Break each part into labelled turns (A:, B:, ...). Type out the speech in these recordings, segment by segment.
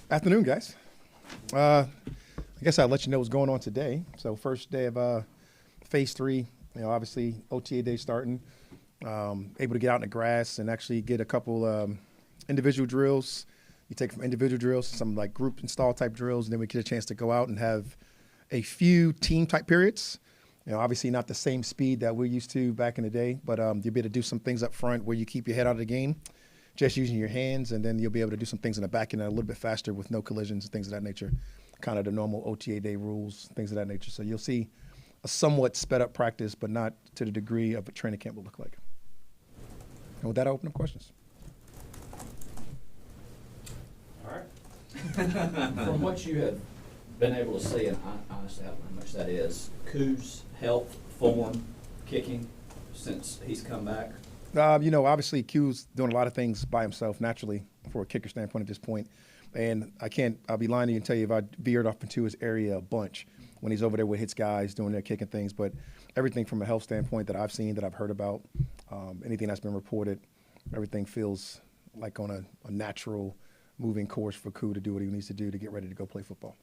A: Afternoon, guys. I guess I'll let you know what's going on today. So first day of phase three, obviously OTA day starting. Able to get out in the grass and actually get a couple individual drills. You take from individual drills, some like group install type drills, and then we get a chance to go out and have a few team type periods. Obviously not the same speed that we're used to back in the day, but you'll be able to do some things up front where you keep your head out of the game, just using your hands, and then you'll be able to do some things in the back end a little bit faster with no collisions and things of that nature, kind of the normal OTA day rules, things of that nature. So you'll see a somewhat sped up practice, but not to the degree of a training camp will look like. And with that, I open up questions.
B: All right. From what you have been able to see, and I honestly don't know how much that is, Koo's health, form, kicking since he's come back.
A: Obviously Q's doing a lot of things by himself naturally for a kicker standpoint at this point. And I'll be lying to you and tell you if I veered off into his area a bunch when he's over there with his guys doing their kicking things. But everything from a health standpoint that I've seen, that I've heard about, anything that's been reported, everything feels like on a natural moving course for Koo to do what he needs to do to get ready to go play football.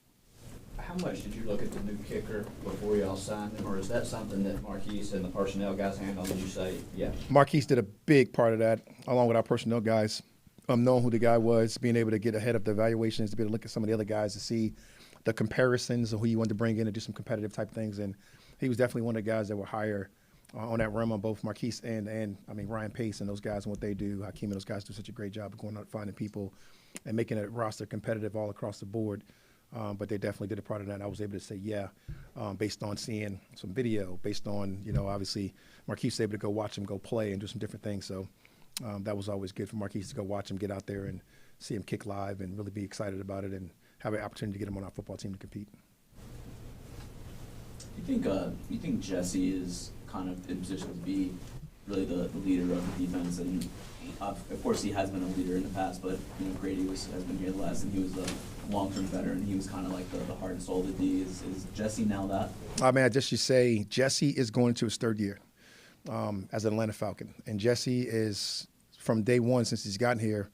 B: How much did you look at the new kicker before y'all signed him, or is that something that Marquise and the personnel guys handled? Did you say, yeah?
A: Marquise did a big part of that, along with our personnel guys. Knowing who the guy was, being able to get ahead of the evaluations, to be able to look at some of the other guys to see the comparisons of who you wanted to bring in and do some competitive type things. And he was definitely one of the guys that were higher on that realm on both Marquise and Ryan Pace and those guys and what they do. Hakeem and those guys do such a great job of going out finding people and making a roster competitive all across the board. But they definitely did a part of that. And I was able to say, yeah, based on seeing some video, based on, obviously Marquise was able to go watch him go play and do some different things. So that was always good for Marquise to go watch him get out there and see him kick live and really be excited about it and have an opportunity to get him on our football team to compete.
C: You think Jesse is kind of in position to be really the leader of the defense? And of course he has been a leader in the past, but Grady has been here less, and he was the long-term veteran. He was kind of like the heart and soul of the D. Is Jesse now that?
A: I just should say Jesse is going to his third year as an Atlanta Falcon, and Jesse is from day one since he's gotten here,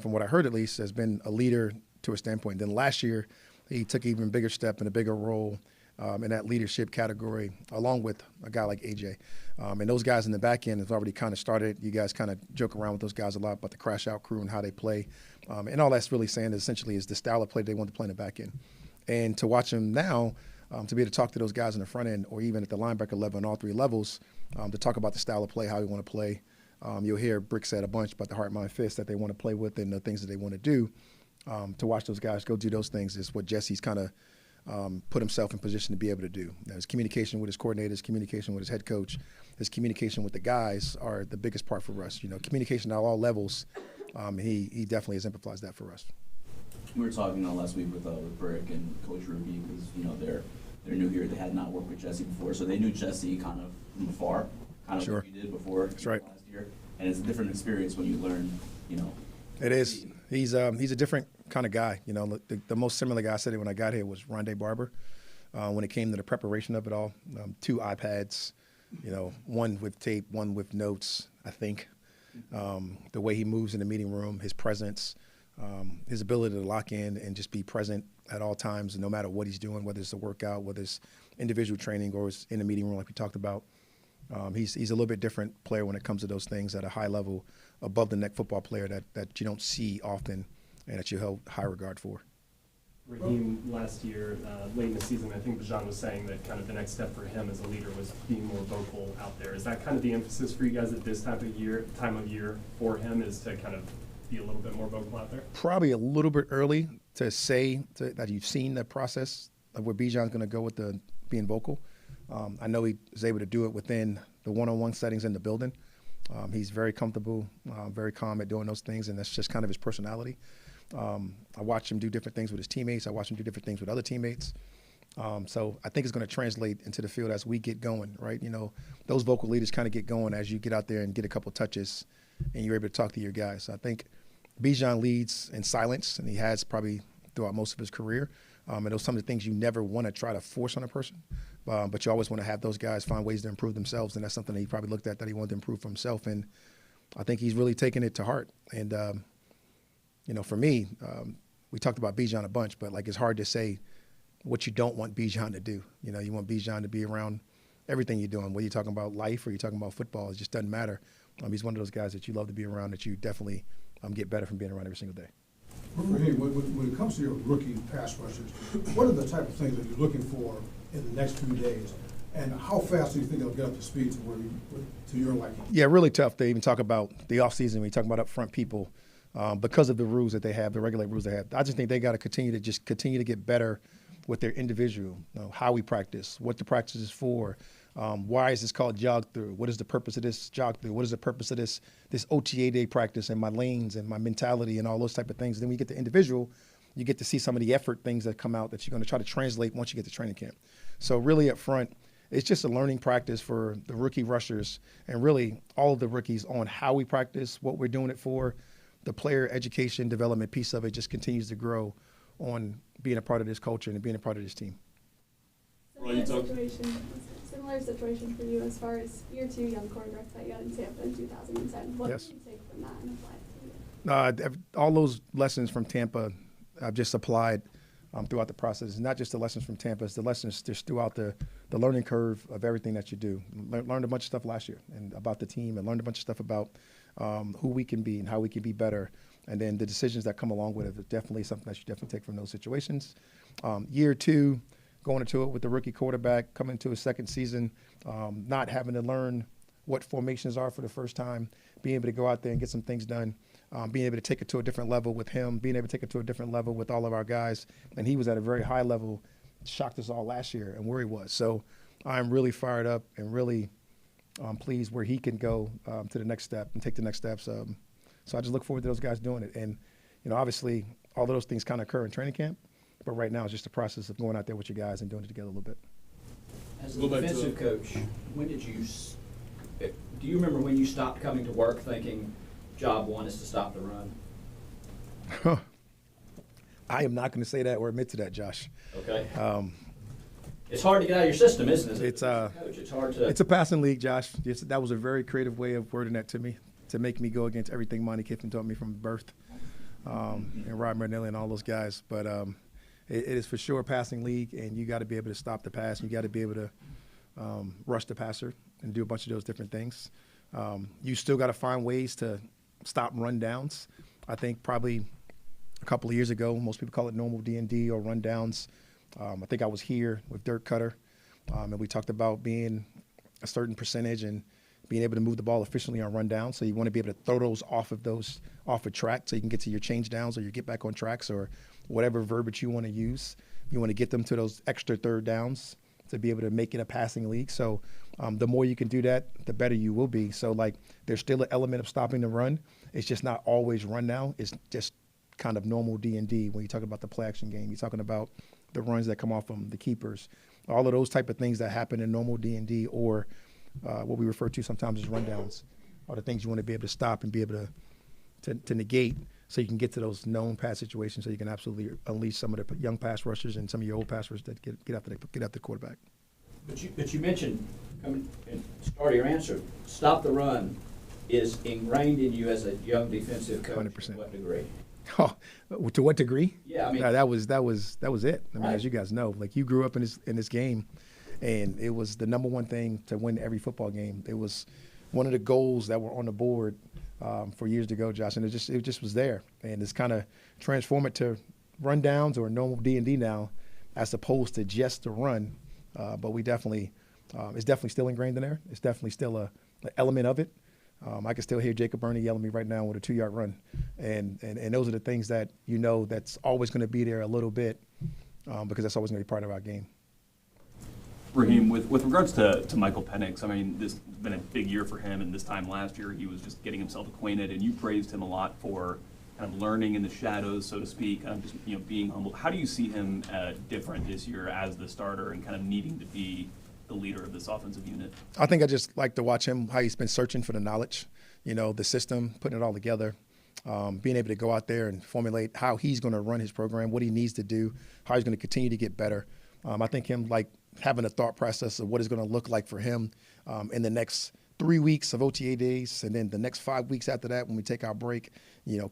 A: from what I heard at least, has been a leader to a standpoint. Then last year he took an even bigger step and a bigger role in that leadership category, along with a guy like AJ. And those guys in the back end have already kind of started. You guys kind of joke around with those guys a lot about the crash out crew and how they play. And all that's really saying essentially is the style of play they want to play in the back end. And to watch them now, to be able to talk to those guys in the front end or even at the linebacker level on all three levels, to talk about the style of play, how we want to play. You'll hear Brick said a bunch about the heart, mind, fist that they want to play with and the things that they want to do. To watch those guys go do those things is what Jesse's kind of put himself in position to be able to do. Now, his communication with his coordinators, communication with his head coach, his communication with the guys are the biggest part for us. Communication at all levels, he definitely has emphasized that for us.
C: We were talking last week with Brick and Coach Ruby because they're new here. They had not worked with Jesse before, so they knew Jesse kind of from afar, kind of
A: Sure.
C: like you did before.
A: That's right.
C: Last year, and it's a different experience when you learn.
A: It is. He's a different kind of guy. The most similar guy I said it when I got here was Rondé Barber. When it came to the preparation of it all, 2 iPads, one with tape, one with notes. I think the way he moves in the meeting room, his presence, his ability to lock in and just be present at all times, no matter what he's doing, whether it's a workout, whether it's individual training or it's in the meeting room like we talked about. He's a little bit different player when it comes to those things at a high level, above the neck football player that you don't see often and that you hold high regard for.
D: Raheem, last year, late in the season, I think Bijan was saying that kind of the next step for him as a leader was being more vocal out there. Is that kind of the emphasis for you guys at this time of year for him, is to kind of be a little bit more vocal out there?
A: Probably a little bit early to say that you've seen the process of where Bijan's going to go with the being vocal. I know he was able to do it within the one-on-one settings in the building. He's very comfortable, very calm at doing those things, and that's just kind of his personality. I watch him do different things with his teammates. I watch him do different things with other teammates. So I think it's going to translate into the field as we get going, right? Those vocal leaders kind of get going as you get out there and get a couple touches and you're able to talk to your guys. So I think Bijan leads in silence, and he has probably throughout most of his career. And those are some of the things you never want to try to force on a person. But you always want to have those guys find ways to improve themselves, and that's something that he probably looked at that he wanted to improve for himself. And I think he's really taken it to heart. And, for me, we talked about Bijan a bunch, but like it's hard to say what you don't want Bijan to do. You know, you want Bijan to be around everything you're doing, whether you're talking about life or you're talking about football. It just doesn't matter. He's one of those guys that you love to be around, that you definitely get better from being around every single day.
E: Raheem, when it comes to your rookie pass rushers, what are the type of things that you're looking for in the next few days? And how fast do you think they'll get up to speed to your liking?
A: Yeah, really tough to even talk about the offseason when you talk about upfront people because of the rules that they have, the regular rules they have. I just think they got to continue to get better with their individual, how we practice, what the practice is for. Why is this called jog through? What is the purpose of this jog through? What is the purpose of this OTA day practice and my lanes and my mentality and all those type of things? Then we get the individual, you get to see some of the effort things that come out that you're going to try to translate once you get to training camp. So really up front, it's just a learning practice for the rookie rushers and really all of the rookies on how we practice, what we're doing it for. The player education development piece of it just continues to grow on being a part of this culture and being a part of this team.
F: Similar situation for you as far as year 2 young quarterback that you had in Tampa in 2010. What
A: Yes.
F: did you take from that and apply it to you?
A: All those lessons from Tampa I've just applied throughout the process. It's not just the lessons from Tampa, it's the lessons just throughout the learning curve of everything that you do. Learned a bunch of stuff last year and about the team, and learned a bunch of stuff about who we can be and how we can be better. And then the decisions that come along with it is definitely something that you definitely take from those situations. Year 2, going into it with the rookie quarterback, coming into his second season, not having to learn what formations are for the first time, being able to go out there and get some things done, being able to take it to a different level with him, being able to take it to a different level with all of our guys. And he was at a very high level, shocked us all last year and where he was. So I'm really fired up and really pleased where he can go to the next step and take the next steps. So I just look forward to those guys doing it. And, obviously all of those things kind of occur in training camp, but right now it's just the process of going out there with your guys and doing it together a little bit.
B: As a defensive coach, when did you, do you remember when you stopped coming to work thinking job 1 is to stop the run?
A: I am not going to say that or admit to that, Josh.
B: Okay. It's hard to get out of your system, isn't it?
A: It's
B: coach. It's hard to.
A: It's a passing league, Josh. That was a very creative way of wording that to me, to make me go against everything Monty Kiffin taught me from birth, and Rod Marinelli and all those guys. But it is for sure a passing league, and you got to be able to stop the pass. You got to be able to rush the passer and do a bunch of those different things. You still got to find ways to stop run downs. I think probably a couple of years ago, most people call it normal D&D or run downs. I think I was here with Dirk Cutter, and we talked about being a certain percentage and being able to move the ball efficiently on run downs. So you want to be able to throw those off a track so you can get to your change downs or you get back on tracks or whatever verbiage you want to use. You want to get them to those extra third downs to be able to make it a passing league. So the more you can do that, the better you will be. So, there's still an element of stopping the run. It's just not always run now. It's just kind of normal D&D when you talk about the play action game. You're talking about the runs that come off from the keepers, all of those type of things that happen in normal D&D or what we refer to sometimes as rundowns are the things you want to be able to stop and be able to negate so you can get to those known pass situations so you can absolutely unleash some of the young pass rushers and some of your old pass rushers that get after the quarterback.
B: But you mentioned, start of your answer, stop the run is ingrained in you as a young defensive coach.
A: 100%.
B: To what degree?
A: Oh, to what degree?
B: Yeah, I mean,
A: that was it. I mean,
B: right.
A: As you guys know, you grew up in this game, and it was the number one thing to win every football game. It was one of the goals that were on the board for years to go, Josh, and it just was there. And it's kind of transformed it to rundowns or normal D&D now, as opposed to just the run. But we definitely, it's definitely still ingrained in there. It's definitely still an element of it. I can still hear Jacob Burney yelling at me right now with a 2-yard run. And those are the things that that's always going to be there a little bit because that's always going to be part of our game.
G: Raheem, with regards to Michael Penix, I mean, this has been a big year for him, and this time last year he was just getting himself acquainted, and you praised him a lot for kind of learning in the shadows, so to speak, kind of just being humble. How do you see him different this year as the starter and kind of needing to be the leader of this offensive unit?
A: I think I just like to watch him, how he's been searching for the knowledge, the system, putting it all together, being able to go out there and formulate how he's going to run his program, what he needs to do, how he's going to continue to get better. I think him having a thought process of what it's going to look like for him in the next 3 weeks of OTA days, and then the next 5 weeks after that, when we take our break,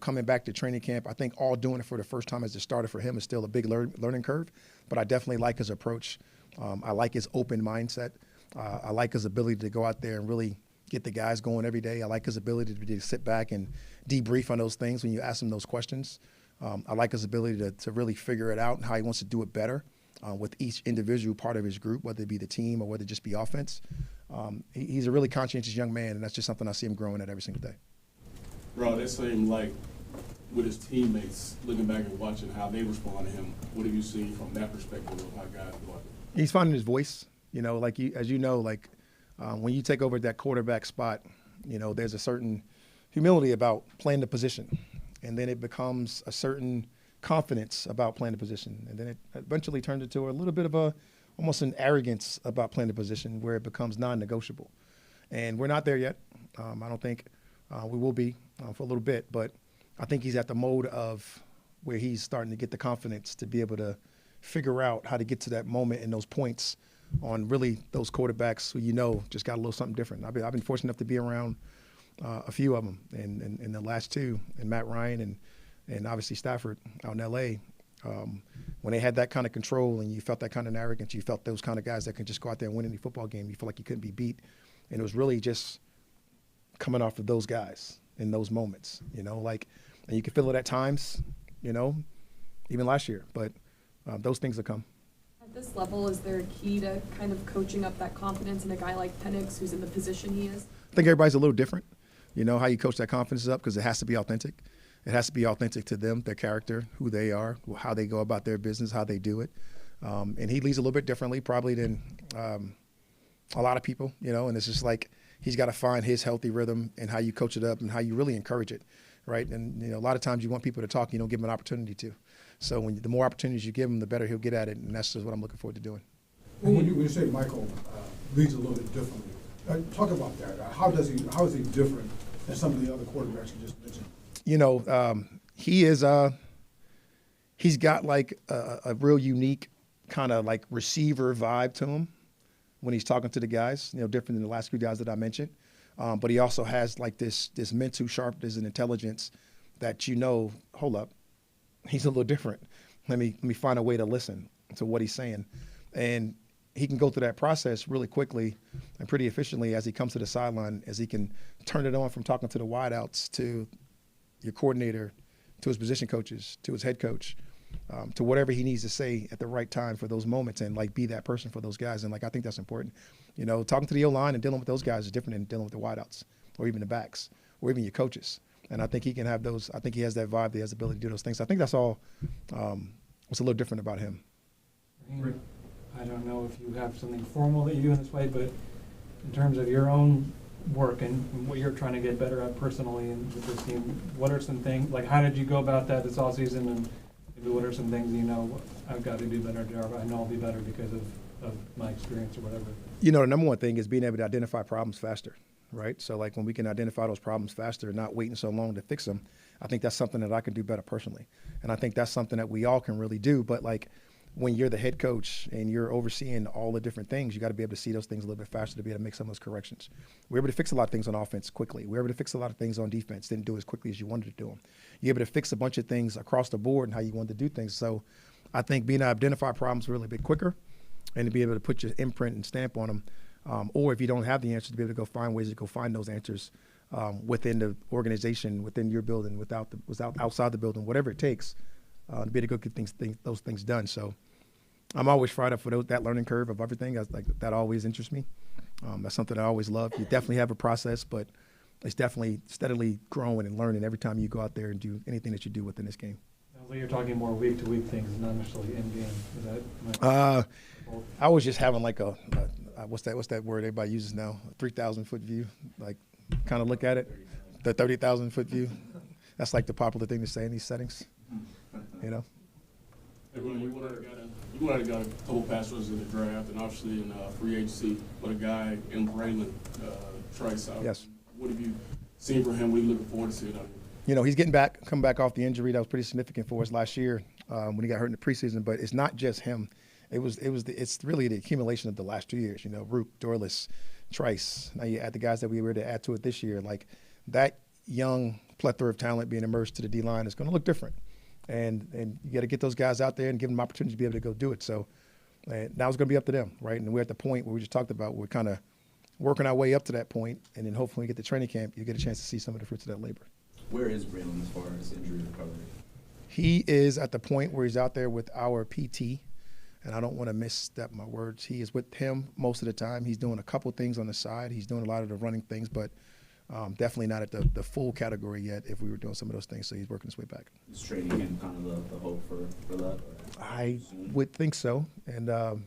A: coming back to training camp, I think all doing it for the first time as a starter for him is still a big learning curve. But I definitely like his approach. I like his open mindset. I like his ability to go out there and really get the guys going every day. I like his ability to sit back and debrief on those things when you ask him those questions. I like his ability to really figure it out and how he wants to do it better with each individual part of his group, whether it be the team or whether it just be offense. He's a really conscientious young man, and that's just something I see him growing at every single day.
H: Bro, that seemed like with his teammates, looking back and watching how they respond to him, what have you seen from that perspective of how guys go out there?
A: He's finding his voice. As you know, when you take over that quarterback spot, there's a certain humility about playing the position, and then it becomes a certain confidence about playing the position, and then it eventually turns into a little bit of almost an arrogance about playing the position where it becomes non-negotiable. And we're not there yet. I don't think we will be for a little bit, but I think he's at the mode of where he's starting to get the confidence to be able to figure out how to get to that moment and those points on really those quarterbacks who just got a little something different. I've been fortunate enough to be around a few of them, and in the last two, and Matt Ryan and obviously Stafford out in L.A., when they had that kind of control and you felt that kind of arrogance, you felt those kind of guys that can just go out there and win any football game. You feel like you couldn't be beat. And it was really just coming off of those guys in those moments, and you can feel it at times, even last year. But those things will come.
I: At this level, is there a key to kind of coaching up that confidence in a guy like Penix who's in the position he is?
A: I think everybody's a little different. How you coach that confidence up, because it has to be authentic. It has to be authentic to them, their character, who they are, how they go about their business, how they do it. And he leads a little bit differently probably than a lot of people, and it's just like he's got to find his healthy rhythm and how you coach it up and how you really encourage it, right? And, a lot of times you want people to talk, you don't give them an opportunity to. So the more opportunities you give him, the better he'll get at it, and that's just what I'm looking forward to doing.
E: When you say Michael leads a little bit differently, talk about that. How is he different than some of the other quarterbacks you just mentioned?
A: He's got like a real unique kind of like receiver vibe to him when he's talking to the guys, different than the last few guys that I mentioned. But he also has like this mental sharpness and intelligence that hold up, he's a little different. Let me find a way to listen to what he's saying. And he can go through that process really quickly and pretty efficiently as he comes to the sideline, as he can turn it on from talking to the wideouts to your coordinator, to his position coaches, to his head coach, to whatever he needs to say at the right time for those moments, and be that person for those guys. And I think that's important. Talking to the O-line and dealing with those guys is different than dealing with the wideouts or even the backs or even your coaches. And I think he can have those. I think he has that vibe. He has the ability to do those things. I think that's all what's a little different about him.
J: I don't know if you have something formal that you do in this way, but in terms of your own work and what you're trying to get better at personally and with this team, what are some things, how did you go about that this offseason, and maybe what are some things I've got to do a better job, I know I'll be better because of my experience or whatever?
A: The number one thing is being able to identify problems faster, right? So when we can identify those problems faster and not waiting so long to fix them, I think that's something that I can do better personally. And I think that's something that we all can really do. But when you're the head coach and you're overseeing all the different things, you got to be able to see those things a little bit faster to be able to make some of those corrections. We're able to fix a lot of things on offense quickly. We're able to fix a lot of things on defense, didn't do as quickly as you wanted to do them. You're able to fix a bunch of things across the board and how you wanted to do things. So I think being able to identify problems really a bit quicker and to be able to put your imprint and stamp on them, or if you don't have the answers, to be able to go find ways to go find those answers within the organization, within your building, outside the building, whatever it takes to be able to go get those things done. So I'm always fired up for that learning curve of everything. That always interests me. That's something I always love. You definitely have a process, but it's definitely steadily growing and learning every time you go out there and do anything that you do within this game.
J: Sounds like you're talking more week-to-week things, not necessarily in-game. Is that?
A: I was just having what's that word everybody uses now? 3,000-foot view. Kind of look at it, the 30,000-foot view. That's the popular thing to say in these settings.
H: Everyone, you went out and got a couple pass rushers in the draft, and obviously in free agency, but a guy in Braylon, Trice out.
A: Yes.
H: What have you seen from him? What are you looking forward to seeing out here?
A: He's coming back off the injury that was pretty significant for us last year when he got hurt in the preseason. But it's not just him. It's really the accumulation of the last 2 years. You know, Rook, Dorless, Trice. Now you add the guys that we were to add to it this year. Like that young plethora of talent being immersed to the D-line is going to look different. And you got to get those guys out there and give them opportunity to be able to go do it. So now it's going to be up to them, right? And we're at the point where we just talked about we're kind of working our way up to that point, and then hopefully when we get to training camp, you get a chance to see some of the fruits of that labor.
C: Where is Braylon as far as injury recovery?
A: He is at the point where he's out there with our PT, and I don't want to misstep my words. He is with him most of the time. He's doing a couple things on the side. He's doing a lot of the running things, but definitely not at the full category yet if we were doing some of those things, so he's working his way back.
C: Is training camp kind of the hope for that?
A: I would think so, and that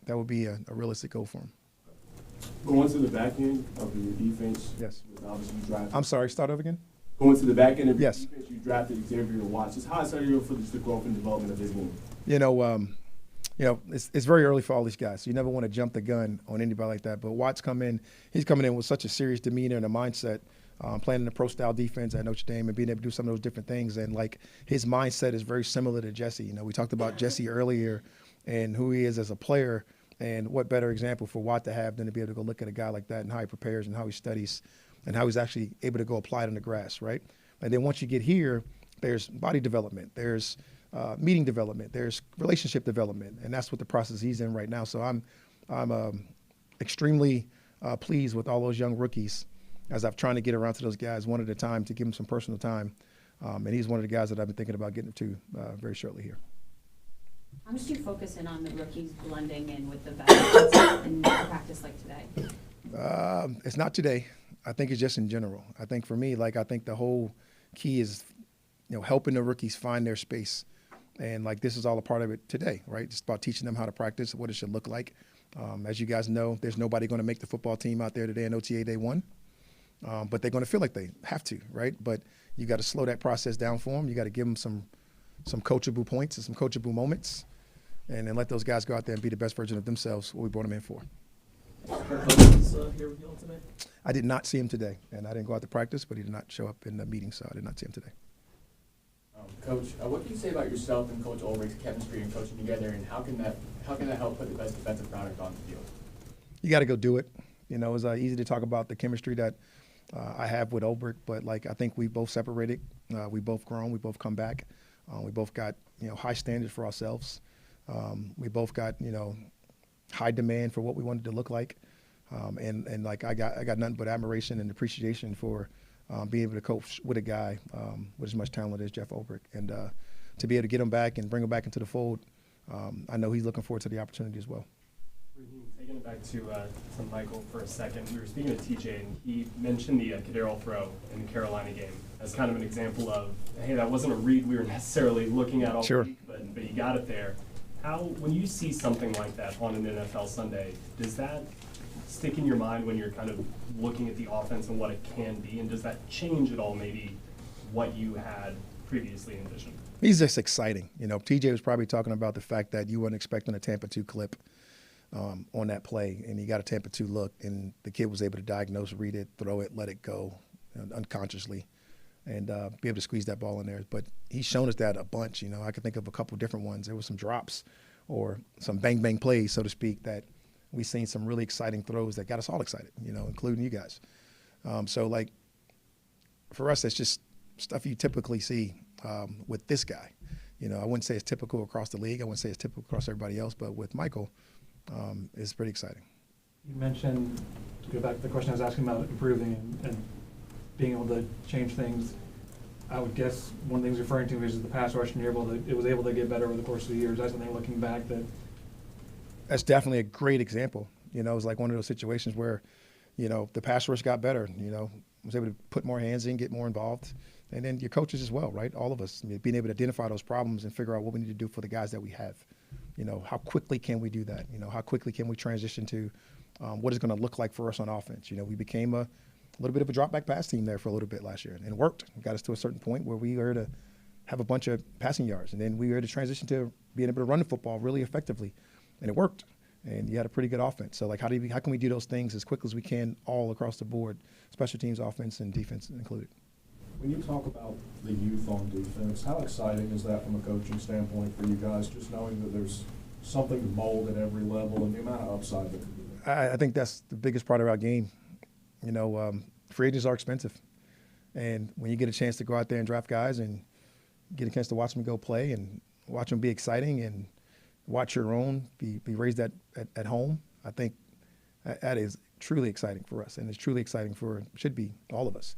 A: would be a realistic goal for him.
H: Going to the back end of your defense.
A: Yes.
H: Obviously, you drafted.
A: I'm sorry, start over again?
H: Going to the back end of your
A: Yes.
H: defense, you drafted Xavier Watts. Just how excited are you for the growth and development of his game?
A: It's very early for all these guys, so you never want to jump the gun on anybody like that. But Watts he's coming in with such a serious demeanor and a mindset, playing in a pro-style defense at Notre Dame and being able to do some of those different things. And, like, his mindset is very similar to Jesse. You know, we talked about Jesse earlier and who he is as a player, and what better example for Watt to have than to be able to go look at a guy like that and how he prepares and how he studies and how he's actually able to go apply it on the grass, right? And then once you get here, there's body development, there's meeting development, there's relationship development, and that's what the process he's in right now. So I'm extremely pleased with all those young rookies as I've trying to get around to those guys one at a time to give them some personal time. And he's one of the guys that I've been thinking about getting to very shortly here.
K: How much do you focus in on the rookies blending in with the veterans in practice like today?
A: It's not today. I think it's just in general. I think for me, I think the whole key is, helping the rookies find their space. And, this is all a part of it today, right? It's about teaching them how to practice, what it should look like. As you guys know, there's nobody going to make the football team out there today in OTA Day 1. But they're going to feel like they have to, right? But you got to slow that process down for them. You got to give them some coachable points and some coachable moments, and then let those guys go out there and be the best version of themselves, what we brought them in for.
C: Here with y'all today?
A: I did not see him today, and I didn't go out to practice, but he did not show up in the meeting, so I did not see him today.
L: Coach, what can you say about yourself and Coach Ulrich's chemistry and coaching together, and how can that help put the best defensive product on the field?
A: You got to go do it. It's easy to talk about the chemistry that I have with Ulrich, but I think we both separated. We both grown. We both come back. We both got high standards for ourselves. We both got high demand for what we wanted to look like, and I got nothing but admiration and appreciation for being able to coach with a guy with as much talent as Jeff Ulrich, and to be able to get him back and bring him back into the fold. I know he's looking forward to the opportunity as well.
D: Raheem, taking it back to Michael for a second, we were speaking to TJ, and he mentioned the Cadero throw in the Carolina game as kind of an example of, hey, that wasn't a read we were necessarily looking at all week, but you got it there. When you see something like that on an NFL Sunday, does that stick in your mind when you're kind of looking at the offense and what it can be, and does that change at all maybe what you had previously envisioned?
A: He's just exciting. TJ was probably talking about the fact that you weren't expecting a Tampa 2 clip on that play, and he got a Tampa 2 look, and the kid was able to diagnose, read it, throw it, let it go unconsciously, and be able to squeeze that ball in there. But he's shown us that a bunch. I can think of a couple different ones. There were some drops or some bang-bang plays, so to speak, that we've seen some really exciting throws that got us all excited, including you guys. So, for us, it's just stuff you typically see with this guy. I wouldn't say it's typical across the league. I wouldn't say it's typical across everybody else. But with Michael, it's pretty exciting.
J: You mentioned, to go back to the question I was asking about improving and being able to change things. I would guess one of the things you're referring to is the pass rush, and it was able to get better over the course of the years. That's something looking back that's
A: definitely a great example. It was like one of those situations where, the pass rush got better. Was able to put more hands in, get more involved, and then your coaches as well, right? All of us being able to identify those problems and figure out what we need to do for the guys that we have. How quickly can we do that? How quickly can we transition to what it's going to look like for us on offense? We became a little bit of a drop back pass team there for a little bit last year, and it worked. It got us to a certain point where we were to have a bunch of passing yards, and then we were to transition to being able to run the football really effectively. And it worked, and you had a pretty good offense. So, how can we do those things as quick as we can all across the board, special teams, offense, and defense included?
M: When you talk about the youth on defense, how exciting is that from a coaching standpoint for you guys, just knowing that there's something to mold at every level and the amount of upside that could be there.
A: I think that's the biggest part of our game. You know, free agents are expensive. And when you get a chance to go out there and draft guys and get a chance to watch them go play and watch them be exciting and watch your own be raised at home, I think that is truly exciting for us. And it's truly exciting should be all of us.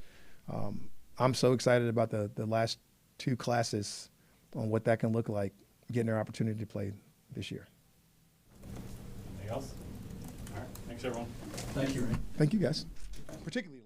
A: I'm so excited about the last two classes on what that can look like, getting their opportunity to play this year.
G: Anything else? All right, thanks everyone.
B: Thank you, Ray.
A: Thank you, guys. Particularly.